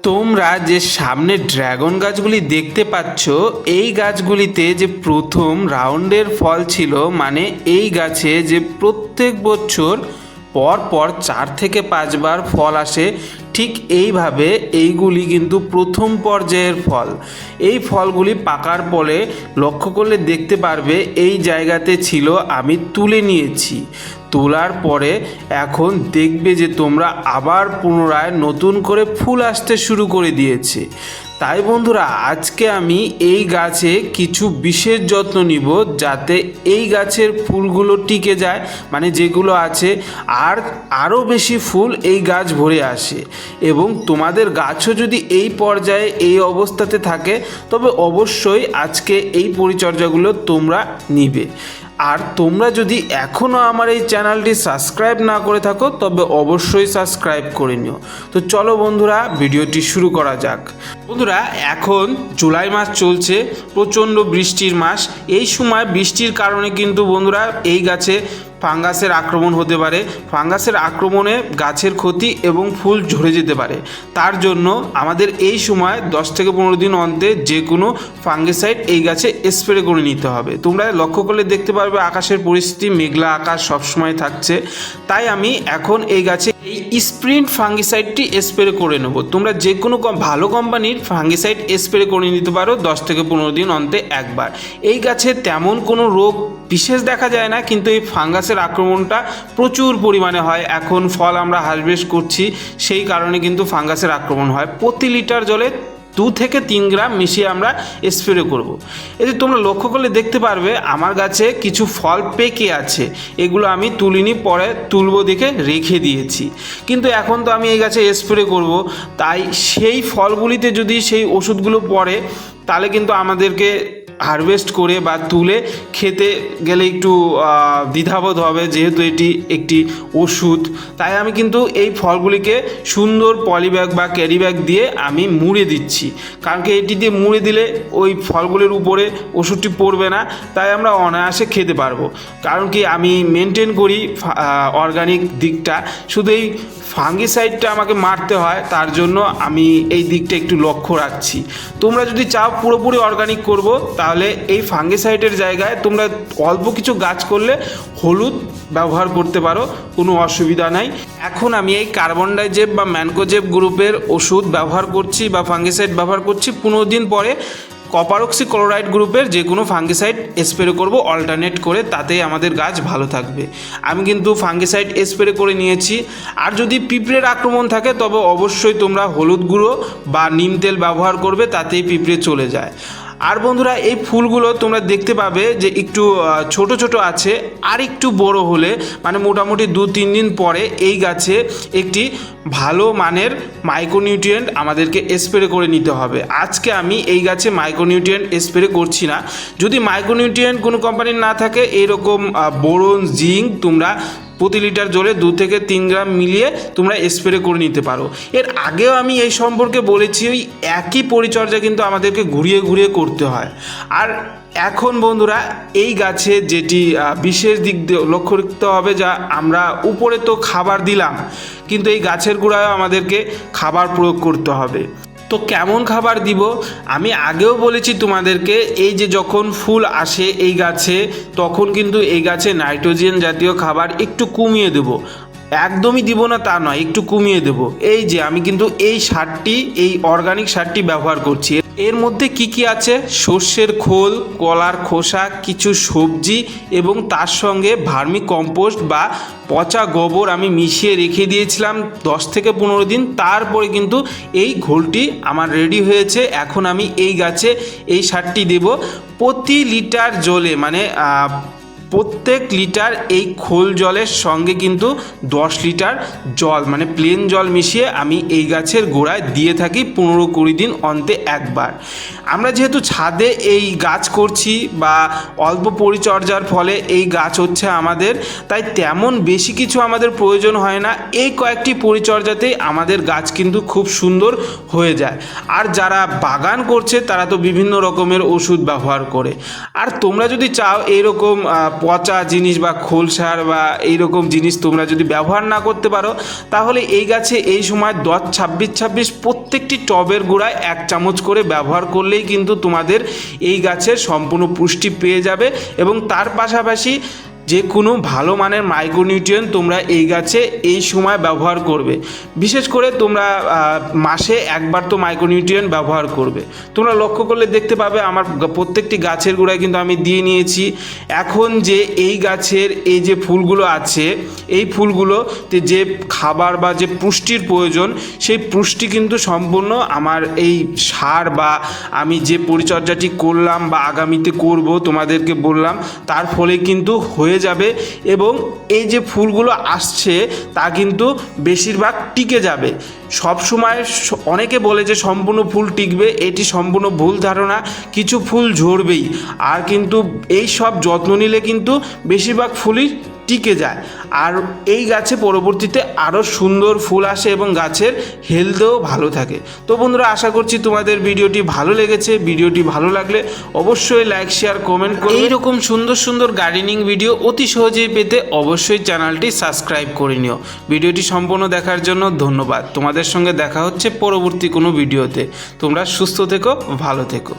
তোমরা যে সামনে ড্রাগন গাছগুলি দেখতে পাচ্ছ, এই গাছগুলিতে যে প্রথম রাউন্ডের ফল ছিল, মানে এই গাছে যে প্রত্যেক বছর পর পর 4 থেকে 5 বার ফল আসে, ঠিক এইভাবে এইগুলি কিন্তু প্রথম পর্যায়ের ফল। এই ফলগুলি পাকার পরে লক্ষ্য করলে দেখতে পারবে এই জায়গাতে ছিল, আমি তুলে নিয়েছি। তোলার পরে এখন দেখবে যে তোমরা আবার পুনরায় নতুন করে ফুল আসতে শুরু করে দিয়েছে। তাই বন্ধুরা, আজকে আমি এই গাছে কিছু বিশেষ যত্ন নিব যাতে এই গাছের ফুলগুলো টিকে যায়, মানে যেগুলো আছে, আর আরও বেশি ফুল এই গাছ ভরে আসে। এবং তোমাদের গাছও যদি এই পর্যায়ে এই অবস্থাতে থাকে তবে অবশ্যই আজকে এই পরিচর্যাগুলো তোমরা নিবে। আর তোমরা যদি এখনও আমার এই চ্যানেলটি সাবস্ক্রাইব না করে থাকো তবে অবশ্যই সাবস্ক্রাইব করে নিও। তো চলো বন্ধুরা, ভিডিওটি শুরু করা যাক। বন্ধুরা, এখন জুলাই মাস চলছে, প্রচণ্ড বৃষ্টির মাস। এই সময় বৃষ্টির কারণে কিন্তু বন্ধুরা এই গাছে ফাঙ্গাসের আক্রমণ হতে পারে। ফাঙ্গাসের আক্রমণে গাছের ক্ষতি এবং ফুল ঝরে যেতে পারে। তার জন্য আমাদের এই সময় 10 থেকে 15 দিন অন্তে যে কোনো ফাঙ্গিসাইড এই গাছে স্প্রে করে নিতে হবে। তোমরা লক্ষ্য করলে দেখতে পারবে আকাশের পরিস্থিতি মেঘলা আকাশ সবসময় থাকছে। তাই আমি এখন এই গাছে এই স্প্রিন্ট ফাঙ্গিসাইডটি স্প্রে করে নেব। তোমরা যে কোনো ভালো কোম্পানির ফাঙ্গিসাইড স্প্রে করে নিতে পারো 10 থেকে 15 দিন অন্তে একবার। এই গাছে তেমন কোনো রোগ বিশেষ দেখা যায় না, কিন্তু এই ফাঙ্গাসের আক্রমণটা প্রচুর পরিমাণে হয়। এখন ফল আমরা হারভেস্ট করছি, সেই কারণে কিন্তু ফাঙ্গাসের আক্রমণ হয়। প্রতি লিটার জলে 2 থেকে 3 গ্রাম মিশিয়ে আমরা স্প্রে করব। এই যে তোমরা লক্ষ্য করলে দেখতে পারবে আমার গাছে কিছু ফল পেকে আছে, এগুলো আমি তুলিনি, পরে তুলবো দেখে রেখে দিয়েছি। কিন্তু এখন তো আমি এই গাছে স্প্রে করব, তাই সেই ফলগুলিতে যদি সেই ওষুধগুলো পড়ে তাহলে কিন্তু আমাদেরকে হারভেস্ট করে বা তুলে খেতে গেলে একটু দ্বিধাবোধ হবে, যেহেতু এটি একটি ওষুধ। তাই আমি কিন্তু এই ফলগুলিকে সুন্দর পলিব্যাগ বা ক্যারি ব্যাগ দিয়ে আমি মুড়ে দিচ্ছি, কারণ কি এটি দিয়ে মুড়ে দিলে ওই ফলগুলির উপরে ওষুধটি পড়বে না, তাই আমরা অনায়াসে খেতে পারবো। কারণ কি আমি মেনটেন করি অর্গানিক দিকটা, শুধু এই ফাঙ্গিসাইডটা আমাকে মারতে হয়, তার জন্য আমি এই দিকটা একটু লক্ষ্য রাখছি। তোমরা যদি চাও পুরোপুরি অর্গানিক করব, তাহলে এই ফাঙ্গিসাইডের জায়গায় তোমরা অল্প কিছু গাছ করলে হলুদ ব্যবহার করতে পারো, কোনো অসুবিধা নাই। এখন আমি এই কার্বন ডাইজেব বা ম্যানকোজেব গ্রুপের ওষুধ ব্যবহার করছি বা ফাঙ্গিসাইড ব্যবহার করছি। 15 দিন পরে কপার অক্সি ক্লোরাইড গ্রুপের যে কোনো ফাঙ্গিসাইড স্প্রে করব অল্টারনেট করে, তাতেই আমাদের গাছ ভালো থাকবে। আমি কিন্তু ফাঙ্গিসাইড স্প্রে করে নিয়েছি। আর যদি পিঁপড়ের আক্রমণ থাকে তবে অবশ্যই তোমরা হলুদ গুঁড়ো বা নিম তেল ব্যবহার করবে, তাতেই পিঁপড়ে চলে যায়। আর বন্ধুরা, এই ফুলগুলো তোমরা দেখতে পাবে যে একটু ছোট ছোট আছে, আর একটু বড় হলে মানে মোটামুটি 2-3 দিন পরে এই গাছে একটি ভালো মানের মাইক্রোনিউট্রিয়েন্ট আমাদেরকে স্প্রে করে নিতে হবে। আজকে আমি এই গাছে মাইক্রোনিউট্রিয়েন্ট স্প্রে করছি না। যদি মাইক্রোনিউট্রিয়েন্ট কোনো কোম্পানির না থাকে, এরকম বোরন, জিঙ্ক তোমরা প্রতি লিটার জলে 2 থেকে 3 গ্রাম মিলিয়ে তোমরা স্প্রে করে নিতে পারো। এর আগেও আমি এই সম্পর্কে বলেছি, ওই একই পরিচর্যা কিন্তু আমাদেরকে ঘুরিয়ে ঘুরিয়ে করতে হয়। আর এখন বন্ধুরা, এই গাছে যেটি বিশেষ দিক লক্ষ্য রাখতে হবে, যা আমরা উপরে তো খাবার দিলাম, কিন্তু এই গাছের গোড়ায়ও আমাদেরকে খাবার প্রয়োগ করতে হবে। তো কেমন খাবার দিব আমি আগেও বলেছি তোমাদেরকে, এই যে যখন ফুল আসে এই গাছে, তখন কিন্তু এই গাছে নাইট্রোজেন জাতীয় খাবার একটু কমিয়ে দেব। একদমই দিব না তা নয়, একটু কমিয়ে দেব। এই যে আমি কিন্তু এই সারটি, এই অর্গানিক সারটি ব্যবহার করছি। এর মধ্যে কি কি আছে? সর্ষের খোল, কলার খোসা, কিছু সবজি এবং তার সঙ্গে ভার্মি কম্পোস্ট বা পচা গোবর আমি মিশিয়ে রেখে দিয়েছিলাম 10 থেকে 15 দিন। তারপরে কিন্তু এই ঘোলটি আমার রেডি হয়েছে। এখন আমি এই গাছে এই সারটি দেব প্রতি লিটার জলে, মানে প্রত্যেক লিটার এই খোল জলের সঙ্গে কিন্তু 10 লিটার জল, মানে প্লেন জল মিশিয়ে আমি এই গাছের গোড়ায় দিয়ে থাকি 15-20 দিন অন্তে একবার। আমরা যেহেতু ছাদে এই গাছ করছি বা অল্প পরিচর্যার ফলে এই গাছ হচ্ছে আমাদের, তাই তেমন বেশি কিছু আমাদের প্রয়োজন হয় না। এই কয়েকটি পরিচর্যাতেই আমাদের গাছ কিন্তু খুব সুন্দর হয়ে যায়। আর যারা বাগান করছে তারা তো বিভিন্ন রকমের ওষুধ ব্যবহার করে। আর তোমরা যদি চাও এইরকম পচা জিনিস বা খোল সার বা এইরকম জিনিস তোমরা যদি ব্যবহার না করতে পারো, তাহলে এই গাছে এই সময় 10-26-26 প্রত্যেকটি টবের গোড়ায় 1 চামচ করে ব্যবহার করলেই কিন্তু তোমাদের এই গাছের সম্পূর্ণ পুষ্টি পেয়ে যাবে। এবং তার পাশাপাশি যে কোনো ভালো মানের মাইক্রোনিউট্রিয়েন্ট তোমরা এই গাছে এই সময় ব্যবহার করবে। বিশেষ করে তোমরা মাসে একবার তো মাইক্রোনিউট্রিয়েন্ট ব্যবহার করবে। তোমরা লক্ষ্য করলে দেখতে পাবে আমার প্রত্যেকটি গাছের গোড়ায় কিন্তু আমি দিয়ে নিয়েছি। এখন যে এই গাছের এই যে ফুলগুলো আছে, এই ফুলগুলোতে যে খাবার বা যে পুষ্টির প্রয়োজন, সেই পুষ্টি কিন্তু সম্পূর্ণ আমার এই সার বা আমি যে পরিচর্যাটি করলাম বা আগামীতে করব তোমাদেরকে বললাম, তার ফলে কিন্তু হয়ে যাবে। এবং এই যে ফুলগুলো আসছে তা কিন্তু বেশিরভাগ টিকে যাবে। সব সময় অনেকে বলে যে সম্পূর্ণ ফুল টিকবে, এটি সম্পূর্ণ ভুল ধারণা। কিছু ফুল ঝরবেই, আর কিন্তু এই সব যত্ন নিলে কিন্তু বেশিরভাগ ফুলই টিকে যায়। আর এই গাছে পরবর্তীতে আরও সুন্দর ফুল আসে এবং গাছের হেলথও ভালো থাকে। তো বন্ধুরা, আশা করছি তোমাদের ভিডিওটি ভালো লেগেছে। ভিডিওটি ভালো লাগলে অবশ্যই লাইক, শেয়ার, কমেন্ট করো। এইরকম সুন্দর সুন্দর গার্ডেনিং ভিডিও অতি সহজেই পেতে অবশ্যই চ্যানেলটি সাবস্ক্রাইব করে নিও। ভিডিওটি সম্পূর্ণ দেখার জন্য ধন্যবাদ। তোমাদের সঙ্গে দেখা হচ্ছে পরবর্তী কোনো ভিডিওতে। তোমরা সুস্থ থেকো, ভালো থেকো।